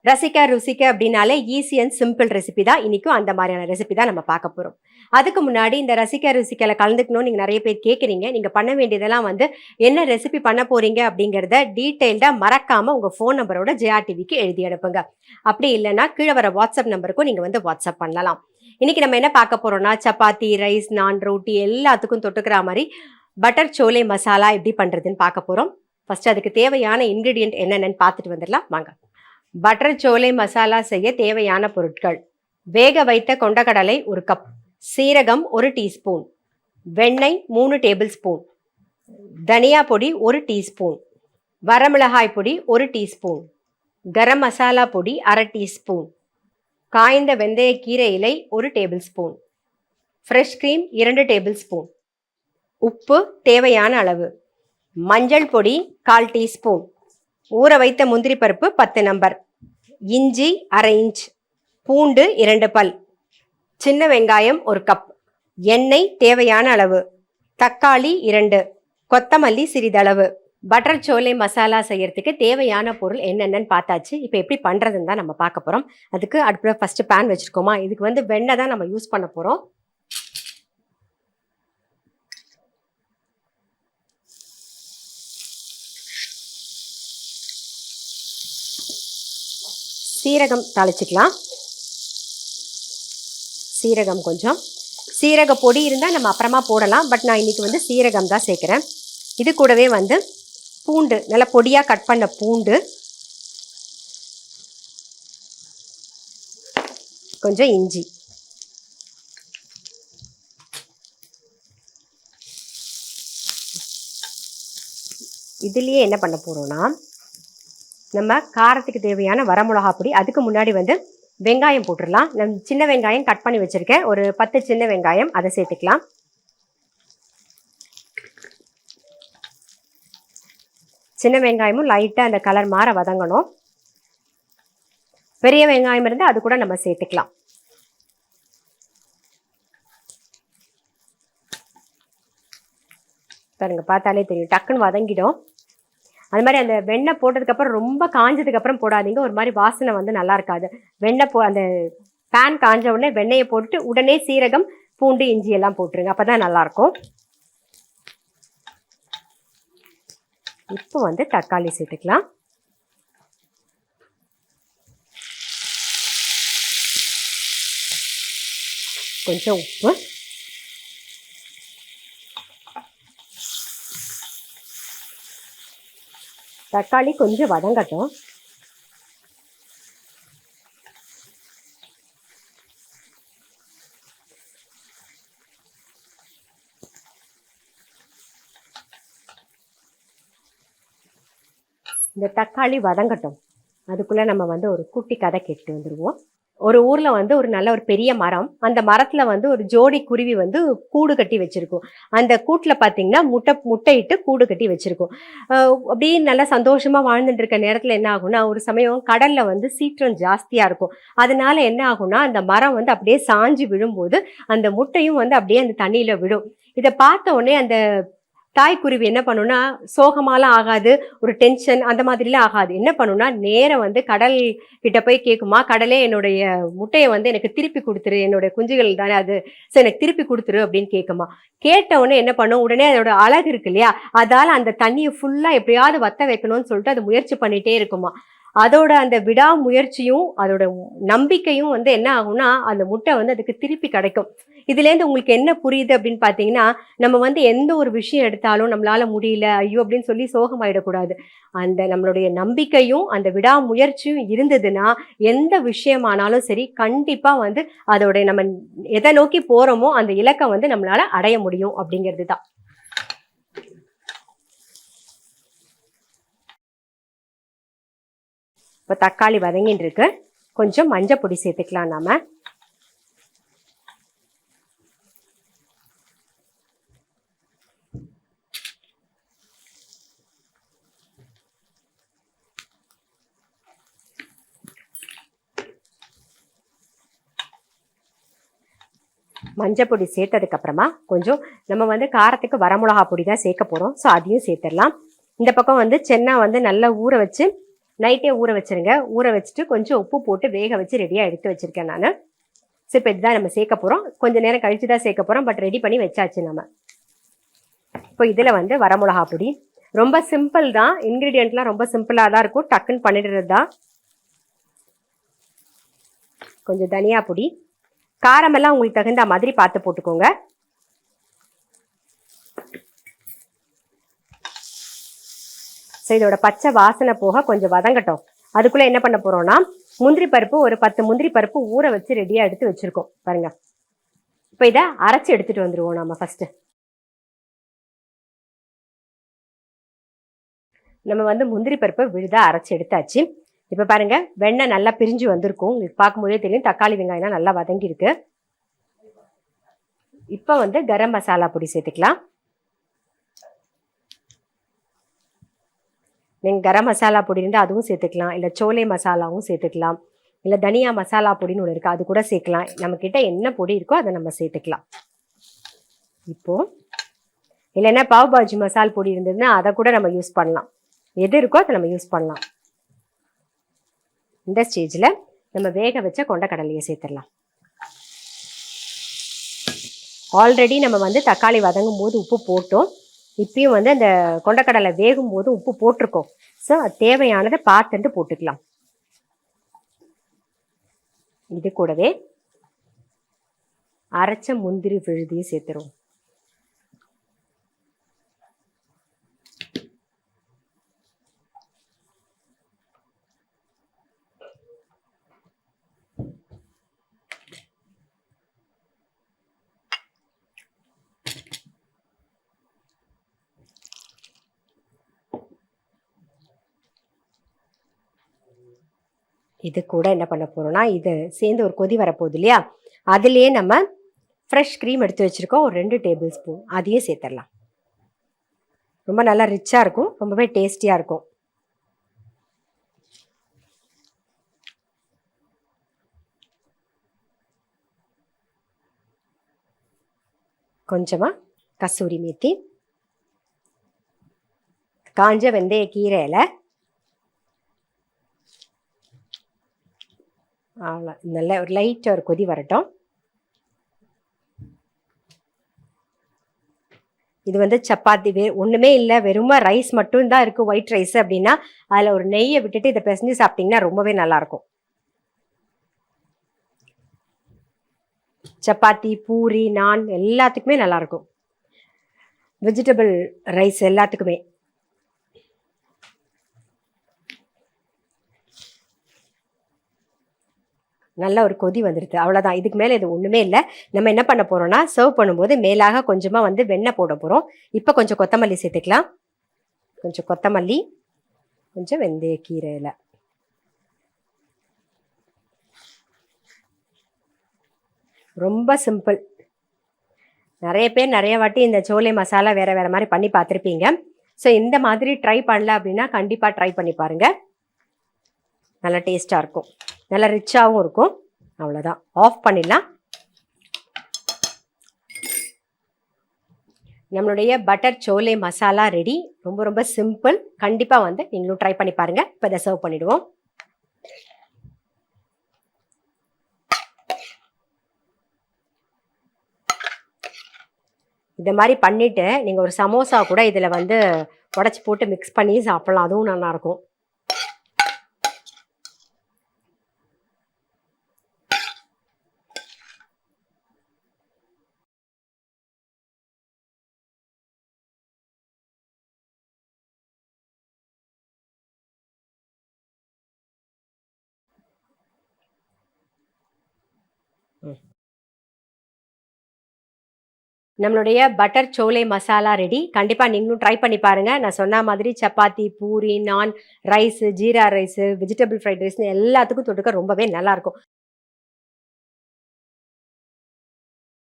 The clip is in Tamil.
ரசிக்க ருசிக்க அப்படின்னாலே ஈஸி அண்ட் சிம்பிள் ரெசிபி தான். இன்னைக்கும் அந்த மாதிரியான ரெசிபி தான் நம்ம பார்க்க போறோம். அதுக்கு முன்னாடி இந்த ரசிக்க ருசிக்கல கலந்துக்கணும்னு நீங்க நிறைய பேர் கேட்குறீங்க. நீங்க பண்ண வேண்டியதெல்லாம் வந்து என்ன ரெசிபி பண்ண போறீங்க அப்படிங்கிறத டீட்டெயில்டா மறக்காம உங்க ஃபோன் நம்பரோட ஜெயா டிவிக்கு எழுதி அனுப்புங்க. அப்படி இல்லைன்னா கீழே வர வாட்ஸ்அப் நம்பருக்கும் நீங்க வந்து வாட்ஸ்அப் பண்ணலாம். இன்னைக்கு நம்ம என்ன பார்க்க போறோம்னா சப்பாத்தி, ரைஸ், நான், ரொட்டி எல்லாத்துக்கும் தொட்டுக்கிற மாதிரி பட்டர் சோலே மசாலா எப்படி பண்றதுன்னு பார்க்க போறோம். ஃபர்ஸ்ட் அதுக்கு தேவையான இன்கிரீடியன்ட் என்னென்னு பார்த்துட்டு வந்துடலாம் வாங்க. பட்டர் சோலை மசாலா செய்ய தேவையான பொருட்கள்: வேக வைத்த கொண்டக்கடலை 1 கப், சீரகம் 1 டீஸ்பூன், வெண்ணெய் 3 டேபிள் ஸ்பூன், தனியா பொடி 1 டீஸ்பூன், வரமிளகாய் பொடி 1 டீஸ்பூன், கரம் மசாலா பொடி 1/2 டீஸ்பூன், காய்ந்த வெந்தய கீரை இலை 1 table spoon, fresh cream 2 table spoon, உப்பு தேவையான அளவு, மஞ்சள் பொடி 1/4 டீஸ்பூன், ஊற வைத்த முந்திரி பருப்பு 10 நம்பர், இஞ்சி 1/2 இன்ச், பூண்டு 2 பல், சின்ன வெங்காயம் 1 கப், எண்ணெய் தேவையான அளவு, தக்காளி 2, கொத்தமல்லி சிறிதளவு. பட்டர் சோலை மசாலா செய்யறதுக்கு தேவையான பொருள் என்னென்னு பார்த்தாச்சு. இப்போ எப்படி பண்ணுறதுன்னு தான் நம்ம பார்க்க போகிறோம். அதுக்கு அடுப்பில் ஃபஸ்ட்டு பேன் வச்சுருக்கோமா, இதுக்கு வந்து வெண்ணெய் தான் நம்ம யூஸ் பண்ண போகிறோம். சீரகம் தாளிச்சிக்கலாம். சீரகம் கொஞ்சம், சீரக பொடி இருந்தால் நம்ம அப்புறமா போடலாம். பட் நான் இன்றைக்கி வந்து சீரகம் தான் சேர்க்குறேன். இது கூடவே வந்து பூண்டு, நல்லா பொடியாக கட் பண்ண பூண்டு, கொஞ்சம் இஞ்சி, இதுலேயே என்ன பண்ண போகிறோன்னா நம்ம காரத்துக்கு தேவையான வரமிளகா பொடி. அதுக்கு முன்னாடி வந்து வெங்காயம் போட்டுடலாம். நம்ம சின்ன வெங்காயம் கட் பண்ணி வச்சுருக்கேன், ஒரு 10 சின்ன வெங்காயம், அதை சேர்த்துக்கலாம். சின்ன வெங்காயமும் லைட்டாக அந்த கலர் மாற வதங்கணும். பெரிய வெங்காயம் இருந்தால் அது கூட நம்ம சேர்த்துக்கலாம். பாருங்க, பார்த்தாலே தெரியும், டக்குன்னு வதங்கிடும். அது மாதிரி அந்த வெண்ணெய் போட்டதுக்கப்புறம் ரொம்ப காஞ்சதுக்கப்புறம் போடாதீங்க, ஒரு மாதிரி வாசனை வந்து நல்லா இருக்காது. வெண்ணெய் அந்த பேன் காஞ்ச உடனே வெண்ணெயை போட்டுட்டு உடனே சீரகம், பூண்டு, இஞ்சி எல்லாம் போட்டுருங்க, அப்போ தான் நல்லாயிருக்கும். இப்போ வந்து தக்காளி சேர்த்துக்கலாம். கொஞ்சம் உப்பு, தக்காளி கொஞ்சம் வதங்கட்டும். இந்த தக்காளி வதங்கட்டும், அதுக்குள்ளே நம்ம வந்து ஒரு குட்டி கதை கேட்டு வந்துடுவோம். ஒரு ஊரில் வந்து ஒரு நல்ல ஒரு பெரிய மரம், அந்த மரத்தில் வந்து ஒரு ஜோடி குருவி வந்து கூடு கட்டி வச்சுருக்கும். அந்த கூட்டில் பார்த்தீங்கன்னா முட்டையிட்டு கூடு கட்டி வச்சுருக்கும். அப்படியே நல்லா சந்தோஷமாக வாழ்ந்துட்டு இருக்க நேரத்தில் என்ன ஆகும்னா, ஒரு சமயம் கடலில் வந்து சீற்றம் ஜாஸ்தியாக இருக்கும். அதனால என்ன ஆகும்னா, அந்த மரம் வந்து அப்படியே சாஞ்சு விழும்போது அந்த முட்டையும் வந்து அப்படியே அந்த தண்ணியில் விடும். இதை பார்த்த உடனே அந்த தாய்க்குருவி என்ன பண்ணுன்னா, சோகமாலாம் ஆகாது, ஒரு டென்ஷன் அந்த மாதிரிலாம் ஆகாது. என்ன பண்ணுன்னா, நேரம் வந்து கடல் கிட்ட போய் கேட்குமா, கடலே என்னுடைய முட்டையை வந்து எனக்கு திருப்பி கொடுத்துரு, என்னுடைய குஞ்சுகள் தானே அது, ஸோ எனக்கு திருப்பி கொடுத்துரு அப்படின்னு கேட்குமா. கேட்ட உடனே என்ன பண்ணும், உடனே அதோட அழகு இருக்கு இல்லையா, அதால் அந்த தண்ணியை ஃபுல்லாக எப்படியாவது வத்த வைக்கணும்னு சொல்லிட்டு அது முயற்சி பண்ணிகிட்டே இருக்குமா. அதோட அந்த விடாமுயற்சியும் அதோட நம்பிக்கையும் வந்து என்ன ஆகும்னா, அந்த முட்டை வந்து அதுக்கு திருப்பி கிடைக்கும். இதுலேருந்து உங்களுக்கு என்ன புரியுது அப்படின்னு பார்த்தீங்கன்னா, நம்ம வந்து எந்த ஒரு விஷயம் எடுத்தாலும் நம்மளால முடியல, ஐயோ அப்படின்னு சொல்லி சோகமாயிடக்கூடாது. அந்த நம்மளுடைய நம்பிக்கையும் அந்த விடாமுயற்சியும் இருந்ததுன்னா, எந்த விஷயமானாலும் சரி, கண்டிப்பாக வந்து அதோடைய நம்ம எதை நோக்கி போகிறோமோ அந்த இலக்கை வந்து நம்மளால அடைய முடியும் அப்படிங்கிறது தான். இப்போ தக்காளி வதங்கின்னு இருக்கு, கொஞ்சம் மஞ்சள் பொடி சேர்த்துக்கலாம். நாம மஞ்சள் பொடி சேர்த்ததுக்கப்புறமா கொஞ்சம் நம்ம வந்து காரத்துக்கு வரமிளகா பொடி தான் சேர்க்க போகிறோம். ஸோ அதையும் சேர்த்துடலாம். இந்த பக்கம் வந்து சென்னா வந்து நல்லா ஊற வச்சு நைட்டே ஊற வச்சுருங்க. ஊற வச்சுட்டு கொஞ்சம் உப்பு போட்டு வேக வச்சு ரெடியாக எடுத்து வச்சுருக்கேன் நான். ஸோ இப்போ இதுதான் நம்ம சேர்க்க போகிறோம். கொஞ்சம் நேரம் கழித்து தான் சேர்க்க போகிறோம். பட் ரெடி பண்ணி வச்சாச்சு நம்ம. இப்போ இதில் வந்து வரமிளகா பொடி ரொம்ப சிம்பிள் தான். இன்க்ரீடியண்ட்லாம் ரொம்ப சிம்பிளாக தான் இருக்கும். டக்குன்னு பண்ணிடுறது தான். கொஞ்சம் தனியா பொடி, காரமெல்லாம் உங்களுக்கு தகுந்த மாதிரி பார்த்து போட்டுக்கோங்க. ஸோ இதோட பச்சை வாசனை போக கொஞ்சம் வதங்கட்டும். அதுக்குள்ளே என்ன பண்ண போகிறோம்னா, முந்திரி பருப்பு ஒரு 10 முந்திரி பருப்பு ஊற வச்சு ரெடியாக எடுத்து வச்சுருக்கோம் பாருங்க. இப்போ இதை அரைச்சி எடுத்துகிட்டு வந்துடுவோம் நம்ம ஃபஸ்ட்டு. நம்ம வந்து முந்திரி பருப்பை விழுதாக அரைச்சி எடுத்தாச்சு. இப்போ பாருங்க, வெண்ணெய் நல்லா பிரிஞ்சு வந்திருக்கும். உங்களுக்கு பார்க்கும்போதே தெரியும். தக்காளி வெங்காயம்லாம் நல்லா வதங்கியிருக்கு. இப்போ வந்து கரம் மசாலா பொடி சேர்த்துக்கலாம். நீங்கள் கரம் மசாலா பொடி இருந்தால் அதுவும் சேர்த்துக்கலாம். இல்லை சோலை மசாலாவும் சேர்த்துக்கலாம். இல்லை தனியா மசாலா பொடின்னு ஒன்று இருக்குது, அது கூட சேர்க்கலாம். நம்மக்கிட்ட என்ன பொடி இருக்கோ அதை நம்ம சேர்த்துக்கலாம். இப்போது இல்லைன்னா பாவ் பாஜி மசால் பொடி இருந்ததுன்னா அதை கூட நம்ம யூஸ் பண்ணலாம். எது இருக்கோ அதை நம்ம யூஸ் பண்ணலாம். இந்த ஸ்டேஜில் நம்ம வேக வச்ச கொண்டக்கடலையை சேர்த்துடலாம். ஆல்ரெடி நம்ம வந்து தக்காளி வதங்கும் போது உப்பு போட்டோம். இப்பயும் வந்து அந்த கொண்டக்கடலை வேகும் போது உப்பு போட்டிருக்கோம். ஸோ அது தேவையானதை பார்த்துட்டு போட்டுக்கலாம். இது கூடவே அரைச்ச முந்திரி விழுதியும் சேர்த்துருவோம். இது கூட என்ன பண்ண போகிறோம்னா, இது சேர்ந்து ஒரு கொதி வரப்போகுது இல்லையா, அதுலேயே நம்ம ஃப்ரெஷ் க்ரீம் எடுத்து வச்சுருக்கோம். ஒரு 2 டேபிள் ஸ்பூன் அதையும் சேர்த்துடலாம். ரொம்ப நல்லா ரிச்சாக இருக்கும், ரொம்பவே டேஸ்டியாக இருக்கும். கொஞ்சமாக கசூரி மேத்தி, காஞ்ச வெந்தய கீரை இலை, அவ்வளோ. நல்ல ஒரு லைட்டாக ஒரு கொதி வரட்டும். இது வந்து சப்பாத்தி ஒன்றுமே இல்லை, வெறுமா ரைஸ் மட்டும்தான் இருக்குது, ஒயிட் ரைஸ் அப்படின்னா அதில் ஒரு நெய்யை விட்டுட்டு இதை பிசைஞ்சு சாப்பிட்டிங்கன்னா ரொம்பவே நல்லாயிருக்கும். சப்பாத்தி, பூரி, நான் எல்லாத்துக்குமே நல்லாயிருக்கும். வெஜிடபிள் ரைஸ் எல்லாத்துக்குமே. நல்ல ஒரு கொதி வந்துடுது. அவ்வளோதான். இதுக்கு மேலே இது ஒன்றுமே இல்லை. நம்ம என்ன பண்ண போகிறோம்னா, சர்வ் பண்ணும்போது மேலாக கொஞ்சமாக வந்து வெண்ணெய் போட போகிறோம். இப்போ கொஞ்சம் கொத்தமல்லி சேர்த்துக்கலாம். கொஞ்சம் கொத்தமல்லி, கொஞ்சம் வெந்தய கீரை இலை. ரொம்ப சிம்பிள். நிறைய பேர் நிறைய வாட்டி இந்த சோலை மசாலா வேறு வேறு மாதிரி பண்ணி பார்த்துருப்பீங்க. ஸோ இந்த மாதிரி ட்ரை பண்ணல அப்படின்னா கண்டிப்பாக ட்ரை பண்ணி பாருங்கள். நல்லா டேஸ்ட்டாக இருக்கும், நல்லா ரிச்சாகவும் இருக்கும். அவ்வளோதான், ஆஃப் பண்ணிடலாம். நம்மளுடைய பட்டர் சோலை மசாலா ரெடி. ரொம்ப ரொம்ப சிம்பிள். கண்டிப்பாக வந்து நீங்களும் ட்ரை பண்ணி பாருங்கள். இப்போ இதை சர்வ் பண்ணிவிடுவோம். இதை மாதிரி பண்ணிவிட்டு நீங்கள் ஒரு சமோசா கூட இதில் வந்து உடச்சி போட்டு மிக்ஸ் பண்ணி சாப்பிட்லாம். அதுவும் நல்லாயிருக்கும். நம்மளுடைய பட்டர் சோலை மசாலா ரெடி. கண்டிப்பாக நீங்களும் ட்ரை பண்ணி பாருங்கள். நான் சொன்ன மாதிரி chapati, puri, naan, rice, jeera rice, vegetable fried ரைஸ்னு எல்லாத்துக்கும் தொட்டுக்க ரொம்பவே நல்லாயிருக்கும்.